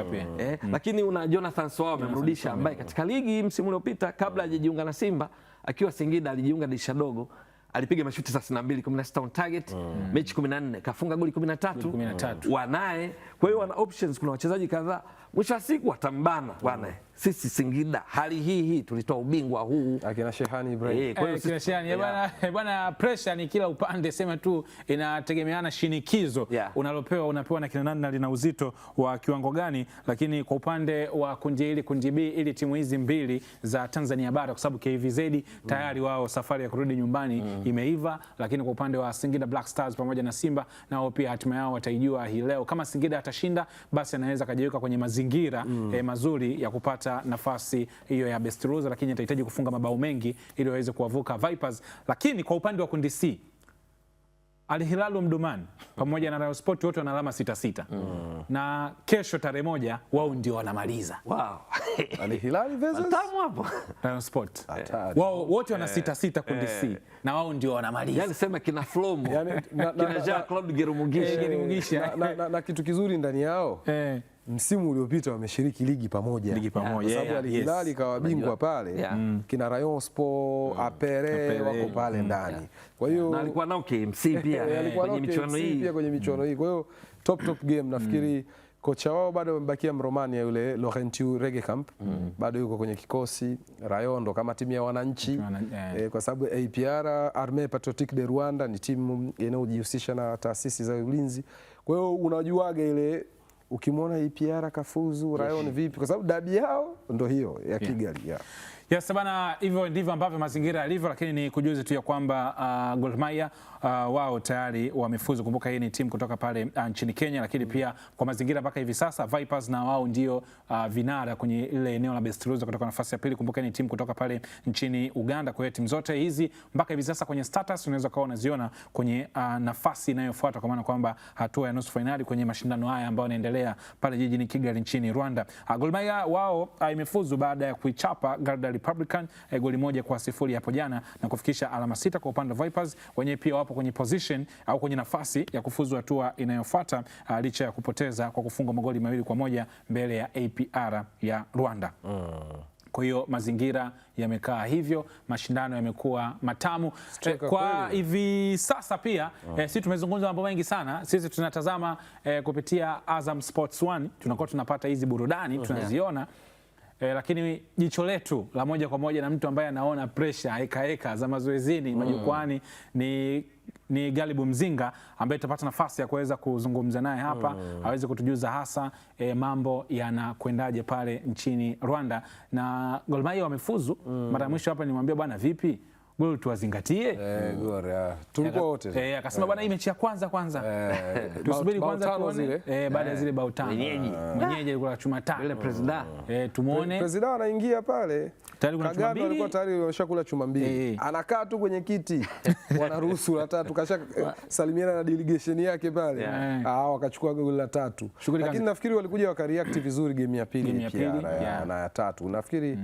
C: Lakini una Jonathan Soa wamemrudisha, ambaye katika ligi msimu uliopita kabla hajajiunga na Simba akiwa Singida alijiunga dirisha dogo, alipiga mashuti 32, 16 on target, mechi 14, kafunga goli 13. Wanaye, kwa hiyo wana options, kuna wachezaji kadhaa. Mwisho wa siku watambana bwana. Sisi Singida hali hii tulitoa ubingwa huu.
D: Akina Shehani Ibrahim.
A: Kwa hiyo kina Shehani bwana, pressure ni kila upande, sema tu inategemeana shinikizo unapewa na kina nani na lina uzito wa kiwango gani. Lakini kwa upande wa kundi hili, kundi B, ili timu hizi mbili za Tanzania bara, kwa sababu KVZ tayari wao safari ya kurudi nyumbani imeiva. Lakini kwa upande wa Singida Black Stars pamoja na Simba, nao pia hatima yao wataijua hii leo. Kama Singida atashinda, basi anaweza kajiweka kwenye mazingira mazuri ya kupata nafasi hiyo ya best loser, lakini atahitaji kufunga mabao mengi ili waweze kuwavuka Vipers. Lakini kwa upande wa kundi C, Al Hilal Omdurman pamoja na Rayon Sport wote wana alama 6-6. Na kesho tarehe 1 wao ndio wanamaliza.
D: Al Hilal versus
A: Rayon Sport. Wao wote wana 6-6 kundi C na wao ndio wanamaliza.
C: Yaani sema kina Flomo, kina Jean Claude Gerumugisha.
D: Na kitu kizuri ndani yao. Msimu uliopita wameshiriki ligi pamoja. Kwa sababu Al Hilal ikawa bingwa pale. Kina Rayon Sport, Apere wako pale ndani. Kwa hiyo
C: na alikuwa nao KMC pia kwenye
D: michuano hii. Kwa hiyo top game nafikiri kocha wao bado amebakia Mromania yule Laurent Regekamp, bado yuko kwenye kikosi. Rayon ndo kama timu ya wananchi, kwa sababu APR, Armée Patriotique de Rwanda, ni timu inayojihusisha na taasisi za ulinzi. Kwa hiyo unajuaga ile ukimwona APR kafuzu, Rayon vipi, kwa sababu dabi yao ndo hiyo ya Kigali.
A: Yes bana, hivyo ndivyo ambavyo mazingira yalivyo, lakini ni kujuze tu ya kwamba Gor Mahia wao tayari wamefuzu. Kumbuka hii ni timu kutoka pale nchini Kenya, lakini pia kwa mazingira mpaka hivi sasa Vipers na wao ndio vinara kwenye ile eneo la best loser kutoka nafasi ya pili. Kumbuka ni timu kutoka pale nchini Uganda. Kwa hiyo timu zote hizi mpaka hivi sasa kwenye status unaweza kuwa unaziona kwenye nafasi inayofuata, kwa maana kwamba hatua ya nusu finali kwenye mashindano haya ambayo yanaendelea pale jijini Kigali nchini Rwanda. Gor Mahia wao imefuzu baada ya kuichapa Garda Republican goli 1-0 hapo jana na kufikisha alama 6 kwa upande wa Vipers. Wenyewe pia wapo kwenye position au kwenye nafasi ya kufuzu hatua inayofuata licha ya kupoteza kwa kufungwa magoli 2-1 mbele ya APR ya Rwanda. Kwa hiyo mazingira yamekaa hivyo, mashindano yamekuwa matamu kwa hivi sasa. Pia sisi tumezungumza mambo mengi sana. Sisi tunatazama kupitia Azam Sports 1, tunakuwa tunapata hizi burudani tunaziona, lakini jicho letu la moja kwa moja na mtu ambaye anaona pressure heka za mazoezini majukwani ni Galibu Mzinga, ambaye tutapata nafasi ya kuweza kuzungumza naye hapa aweze kutujuza hasa mambo yanakwendaje pale nchini Rwanda. Na Gor Mahia wamefuzu. Mara ya mwisho hapa nimwambia bwana, vipi goli tuwazingatie?
D: Tulikuwa wote.
A: Akasema bwana, hii mechi ya kwanza tusubiri kwanza tuone baada ya zile bao tano. Mwenyeji alikuwa chuma tano. Ile president tumuone.
D: President anaingia pale. Kagame alikuwa tayari wameshakula chuma mbili. Anakaa tu kwenye kiti. Wanaruhusu la tatu, kasha salimiana na delegation yake pale. Wakachukua goli la tatu. Lakini nafikiri walikuja wakareact vizuri game ya pili na ya tatu. Nafikiri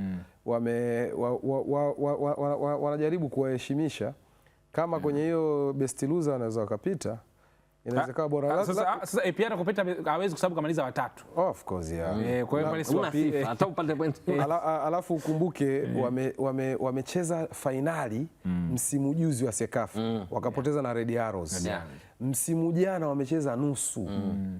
D: wanajaribu kuwaheshimisha, kama kwenye hiyo best loser wanaweza wakapita, inawezekana bora.
A: Sasa APR kupita hawezi kwa sababu kamaliza watatu.
D: Of course
A: kwa hiyo pale si wapi
C: hata upate point.
D: Alafu ukumbuke wamecheza fainali msimu juzi wa Sekafa wakapoteza na Red Arrows. Msimu jana wamecheza nusu,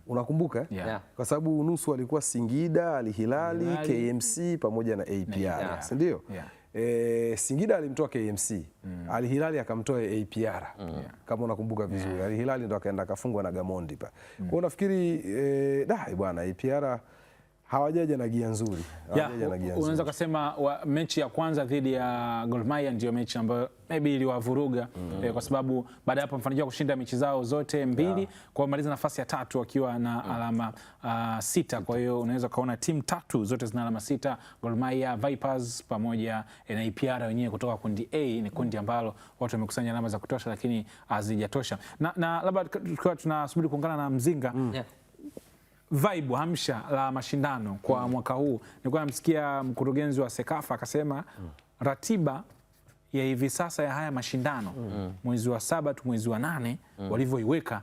D: unakumbuka? Kwa sababu nusu walikuwa Singida, Al Hilali, KMC pamoja na APR, si ndio? Singida alimtoa KMC, Al Hilali akamtoa APR, kama unakumbuka vizuri. Al Hilali ndo akaenda akafungwa na Gamondi pa. Kwa hiyo nafikiri bwana APR hawajaja na gia nzuri.
A: Unaweza kusema mechi ya kwanza dhidi ya Gor Mahia ndio mechi ambayo maybe iliwavuruga kwa sababu baada ya hapo mfanikiwa kushinda mechi zao zote mbili, kwa kumaliza nafasi ya tatu wakiwa na alama 6. Kwa hiyo unaweza kaona timu tatu zote zina alama 6, Gor Mahia, Vipers pamoja na APR wenyewe kutoka kundi A. Ni kundi ambalo watu wamekusanya alama za kutosha lakini hazijatosha. Na labda tukiwa tunasubiri kuungana na Mzinga, vibe hamsha la mashindano kwa mwaka huu. Nilikuwa namsikia mkurugenzi wa Sekafa akasema ratiba ya hivi sasa ya haya mashindano mwezi wa 7 tu mwezi wa 8 walivyoiweka,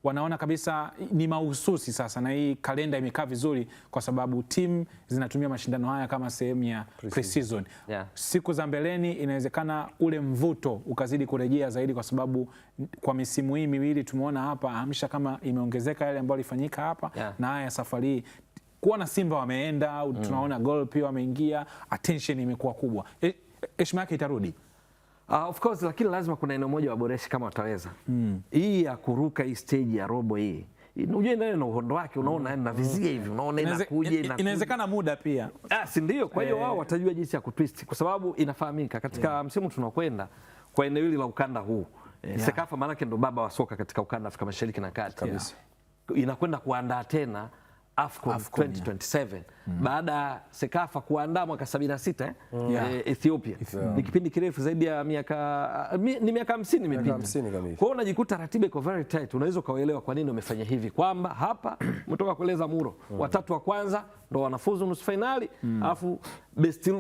A: wanaona kabisa ni mahususi sasa, na hii kalenda imekaa vizuri kwa sababu timu zinatumia mashindano haya kama sehemu ya pre-season. Siku za mbeleni inawezekana ule mvuto ukazidi kurejea zaidi, kwa sababu kwa misimu hii miwili tumeona hapa hamsha kama imeongezeka yale ambayo ilifanyika hapa na haya safari kuona Simba wameenda, tunaona Gol pia wameingia, attention imekuwa kubwa. Heshima yake itarudi.
C: Of course, lakini lazima kuna eneo moja waboreshe kama wataweza. Hii ya kuruka hii stage ya robo hii. Unajua ndio na uhondo wake, unaona na vizia hivi, unaona inakuja
A: inawezekana muda pia.
C: Si ndio? Kwa hiyo wao watajua jinsi ya kutwist, kwa sababu inafahamika katika msimu tunakwenda kwa eneo hili la ukanda huu. Sekafa maana yake ndo baba wa soka katika ukanda Afrika Mashariki na Kati. Inakwenda kuandaa tena AFCON 2027 baada ya Sekafa kuandaa mwaka 76 Ethiopia. Ni kipindi kirefu zaidi ya miaka 50 imepita. Kwa hiyo unajikuta ratiba iko very tight. Unaweza kuelewa kwa nini wamefanya hivi, kwamba hapa umetoka kueleza Muro, watatu wa kwanza ndo wanafuzu nusu finali, alafu best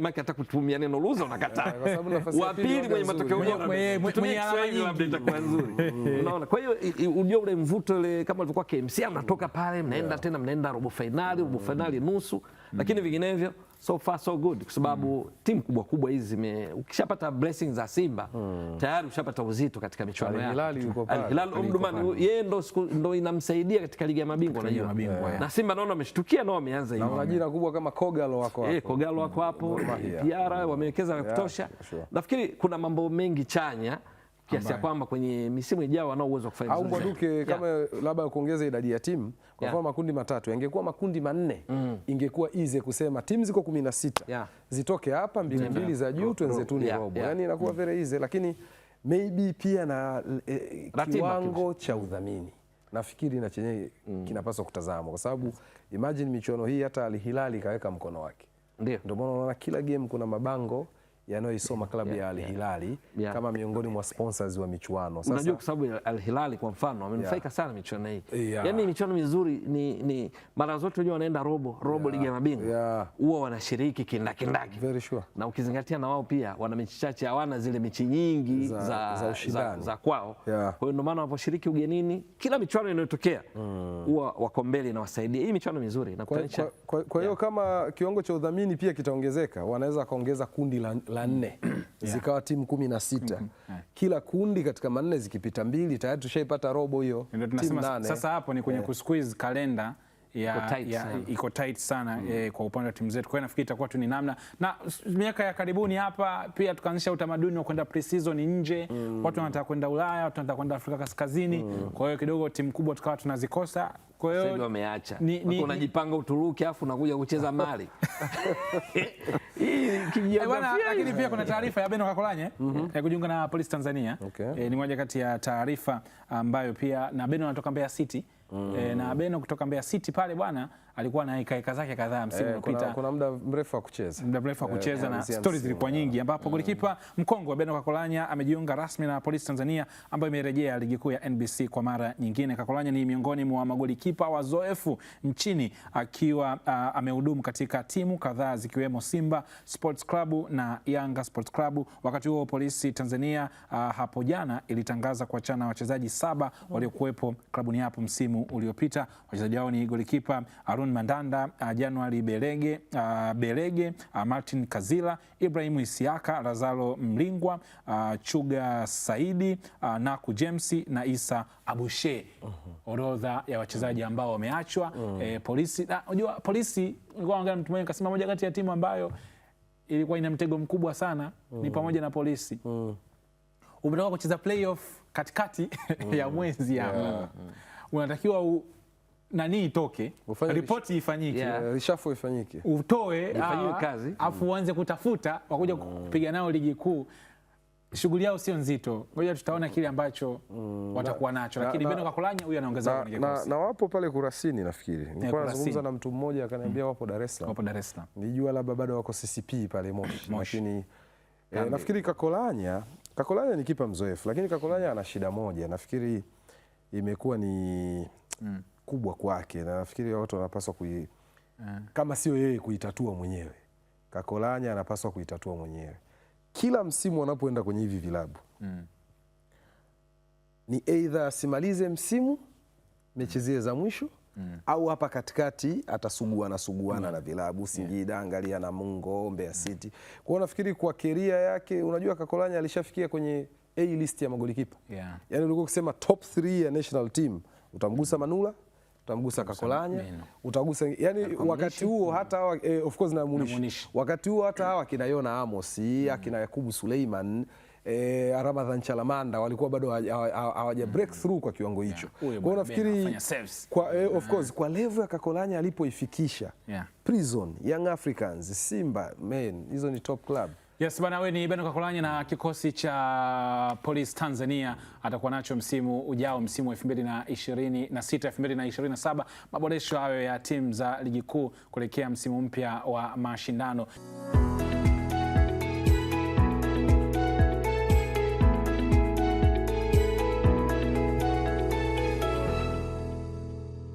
C: maki hata kutumia neno loser unakataa. Wa pili mwenye matokeo bora mwenye alama nyingi labda itakuwa nzuri. Unaona, kwa hiyo unajua ule mvuto ile kama ilivyokuwa KMC, mnatoka pale mnaenda tena mnaenda robo finali nusu, lakini vinginevyo so far so good, kwa sababu timu kubwa hizi ukishapata blessings za Simba tayari ushapata uzito katika michuano yake. Al Hilal Omdurman yeye ndo inamsaidia katika ligi ya mabingwa, unajua. Na Simba naona ameshtukia nao wameanza hivi.
D: Na majina kubwa kama Kogalo wako hapo.
C: Kogalo wako hapo, Piara wamewekeza vya kutosha. Nafikiri kuna mambo mengi chanya kiasi ya kwamba kwenye misimu ijayo wanao uwezo wa kufanya
D: vizuri. Au Mbwaduke kama labda kuongeza idadi ya timu kwa mfano makundi matatu, yangekuwa makundi manne, ingekuwa easy kusema timu ziko 16 zitoke hapa mbili za juu tuenzetuni robo. Yaani inakuwa very easy, lakini maybe pia na kiwango cha udhamini nafikiri na chenye kinapaswa kutazamwa, kwa sababu imagine michuano hii hata Al Hilal kaweka mkono wake. Ndio maana unaona kila game kuna mabango yanayoisoma klabu ya Al Hilali kama miongoni mwa sponsors wa michuano.
C: Sasa unajua kwa sababu Al Hilali kwa mfano wamenufaika sana michuano hii. Yaani michuano mizuri ni mara zote unajua wanaenda robo ligi ya mabingwa. Huwa wanashiriki kindakindaki.
D: Very sure.
C: Na ukizingatia na wao pia wana mechi chache, hawana zile mechi nyingi za kwao. Kwa hiyo ndio maana wanaposhiriki ugenini kila michuano inayotokea huwa wako mbele na wasaidia. Hii michuano mizuri inakutanisha.
D: Kwa hiyo kama kiwango cha udhamini pia kitaongezeka, wanaweza kaongeza kundi la 4 zikawa timu 16. Kila kundi katika manne zikipita 2 tayari tushaipata robo hiyo timu 8.
A: Sasa hapo ni kwenye kusqueeze kalenda iko tight sana kwa upande wa timu zetu. Kwa hiyo nafikiri itakuwa tu ni namna, na miaka ya karibuni hapa pia tukaanzisha utamaduni wa kwenda pre-season nje. Watu wanataka kwenda Ulaya, watu wanataka kwenda Afrika Kaskazini. Kwa hiyo kidogo timu kubwa tukawa tunazikosa. Kwa hiyo
C: sasa wameacha. Unajipanga Uturuki afu unakuja kucheza Mali.
A: Lakini pia kuna taarifa ya Beno Kakolanya ya kujiunga na Polisi Tanzania. Ni moja kati ya taarifa ambayo pia, na Beno anatoka Mbeya City. Na Beno kutoka Mbeya City pale bwana alikuwa na heka zake kadhaa msimu uliopita.
D: Kuna muda mrefu wa kucheza. Na stories zilikuwa nyingi, ambapo golikipa mkongwe wa Beno Kakolanya amejiunga rasmi na Polisi Tanzania ambayo imerejea ligi kuu ya NBC kwa mara nyingine. Kakolanya ni miongoni mwa magolikipa wazoefu nchini, akiwa amehudumu katika timu kadhaa zikiwemo Simba Sports Club na Yanga Sports Club. Wakati huo Polisi Tanzania hapo jana ilitangaza kuachana na wachezaji 7 waliokuwepo klabuni hapo msimu uliopita. Wachezaji hao ni golikipa Arun Mandanda, January Belege, Martin Kazila, Ibrahimu Isiaka, Lazaro Mlingwa, Chuga Saidi, Naku James na Isa Abushe. Orodha ya wachezaji ambao wameachwa. Polisi, unajua Polisi ilikuwa angalia mtu mmoja akasema moja kati ya timu ambayo ilikuwa ina mtego mkubwa sana ni pamoja na Polisi. Umetoka kucheza playoff katikati ya mwezi hapa. Unatakiwa nani itoke, ripoti ifanyike, reshuffle ifanyike,
A: utoe kazi, afu uanze kutafuta wakuja kupiga nao ligi kuu. Shughuli yao sio nzito. Ngoja tutaona kile ambacho watakuwa nacho, lakini Beno Kakolanya huyu anaongeza kwenye kikosi.
D: Na wapo pale Kurasini nafikiri. Nilikuwa nazungumza na mtu mmoja akaniambia wapo Dar es Salaam. Nijua labda bado wako CCP pale Moshi. Lakini nafikiri Kakolanya ni kipa mzoefu, lakini Kakolanya ana shida moja. Nafikiri imekuwa ni kubwa kwake, na nafikiri watu wanapaswa kama sio yeye kuitatua mwenyewe. Kakolanya anapaswa kuitatua mwenyewe. Kila msimu wanapoenda kwenye hivi vilabu ni either asimalize msimu mechi zile za mwisho au hapa katikati atasuguana na vilabu Singida, angalia Namungo, Mbeya City. Kwa hiyo nafikiri kwa career yake, unajua Kakolanya alishafikia kwenye A list ya magolikipa. Yaani ulikuwa ukisema top 3 ya national team utamgusa Manula, utamgusa Kakolanya, utagusa yani wakati huo hata hawa of course na Munishi. Wakati huo hata hawa kina Yona Amos, akina Yakubu Suleiman, Ramadhan Chalamanda walikuwa bado hawaja break through kwa kiwango hicho. Kwa hiyo nafikiri kwa of course kwa level ya Kakolanya alipoifikisha, Prison, Young Africans, Simba, hizo ni top club.
A: Yes bana, wewe ni Beno Kakolanya na kikosi cha Polisi Tanzania atakuwa nacho msimu ujao, msimu wa 2026 2027, maboresho hayo ya timu za ligi kuu kuelekea msimu mpya wa mashindano.